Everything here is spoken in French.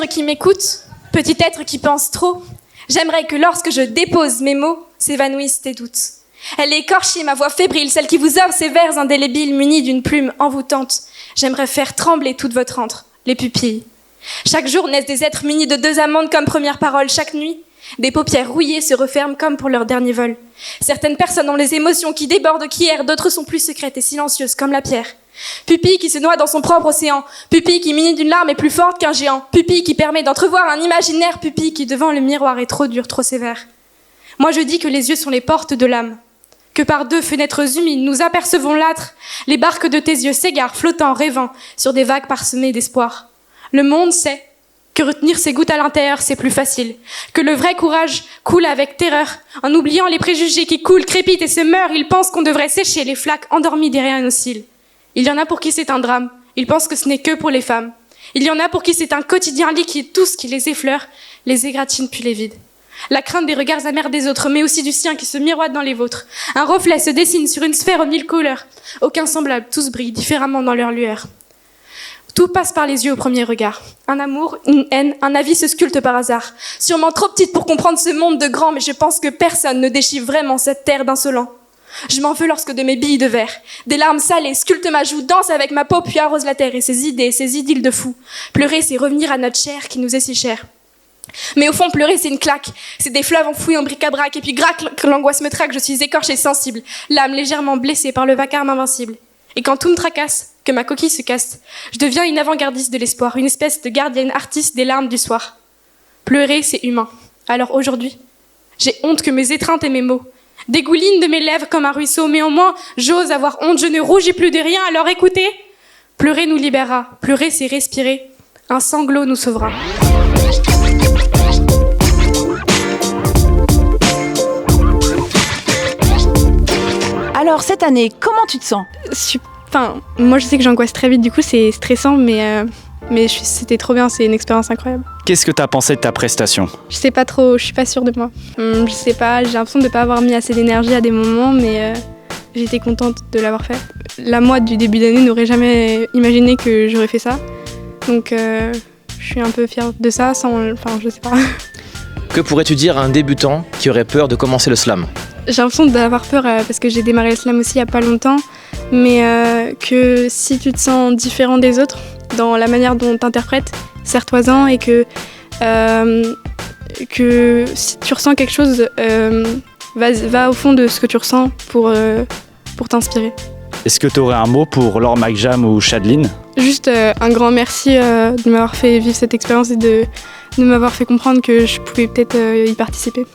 être qui m'écoute, petit être qui pense trop, j'aimerais que lorsque je dépose mes mots, s'évanouissent tes doutes. Elle est écorchée, ma voix fébrile, celle qui vous offre ses vers indélébiles munis d'une plume envoûtante. J'aimerais faire trembler toute votre antre, les pupilles. Chaque jour naissent des êtres munis de 2 amandes comme première parole. Chaque nuit, des paupières rouillées se referment comme pour leur dernier vol. Certaines personnes ont les émotions qui débordent, qui errent, d'autres sont plus secrètes et silencieuses comme la pierre. Pupille qui se noie dans son propre océan, pupille qui munie d'une larme est plus forte qu'un géant, pupille qui permet d'entrevoir un imaginaire, pupille qui devant le miroir est trop dure, trop sévère. Moi je dis que les yeux sont les portes de l'âme, que par 2 fenêtres humides nous apercevons l'âtre, les barques de tes yeux s'égarent, flottant, rêvant, sur des vagues parsemées d'espoir. Le monde sait que retenir ses gouttes à l'intérieur c'est plus facile, que le vrai courage coule avec terreur, en oubliant les préjugés qui coulent, crépitent et se meurent, ils pensent qu'on devrait sécher les flaques endormies derrière nos cils. Il y en a pour qui c'est un drame, ils pensent que ce n'est que pour les femmes. Il y en a pour qui c'est un quotidien liquide, tout ce qui les effleure, les égratigne puis les vide. La crainte des regards amers des autres, mais aussi du sien qui se miroite dans les vôtres. Un reflet se dessine sur une sphère aux 1000 couleurs. Aucun semblable, tous brillent différemment dans leur lueur. Tout passe par les yeux au premier regard. Un amour, une haine, un avis se sculpte par hasard. Sûrement trop petite pour comprendre ce monde de grand, mais je pense que personne ne déchiffre vraiment cette terre d'insolents. Je m'en veux lorsque de mes billes de verre, des larmes salées sculptent ma joue, dansent avec ma peau puis arrosent la terre et ses idées, ces idylles de fous. Pleurer, c'est revenir à notre chair qui nous est si chère. Mais au fond, pleurer, c'est une claque. C'est des fleuves enfouis en bric-à-brac. Et puis, grac, l'angoisse me traque, je suis écorchée sensible, l'âme légèrement blessée par le vacarme invincible. Et quand tout me tracasse, que ma coquille se casse, je deviens une avant-gardiste de l'espoir, une espèce de gardienne artiste des larmes du soir. Pleurer, c'est humain. Alors aujourd'hui, j'ai honte que mes étreintes et mes mots dégoulinent de mes lèvres comme un ruisseau, mais au moins, j'ose avoir honte, je ne rougis plus de rien, alors écoutez, pleurer nous libérera, pleurer c'est respirer, un sanglot nous sauvera. Alors cette année, comment tu te sens ? Moi je sais que j'angoisse très vite, du coup c'est stressant, mais c'était trop bien, c'est une expérience incroyable. Qu'est-ce que t'as pensé de ta prestation ? Je sais pas trop, je suis pas sûre de moi. Je sais pas, j'ai l'impression de pas avoir mis assez d'énergie à des moments, mais j'étais contente de l'avoir fait. La moi du début d'année n'aurait jamais imaginé que j'aurais fait ça, donc je suis un peu fière de ça, je sais pas. Que pourrais-tu dire à un débutant qui aurait peur de commencer le slam ? J'ai l'impression d'avoir peur parce que j'ai démarré le slam aussi il y a pas longtemps, mais que si tu te sens différent des autres dans la manière dont tu interprètes, serre-toi-en et que si tu ressens quelque chose, va au fond de ce que tu ressens pour t'inspirer. Est-ce que tu aurais un mot pour Laure McJam ou Chadline ? Juste un grand merci de m'avoir fait vivre cette expérience et de m'avoir fait comprendre que je pouvais peut-être y participer.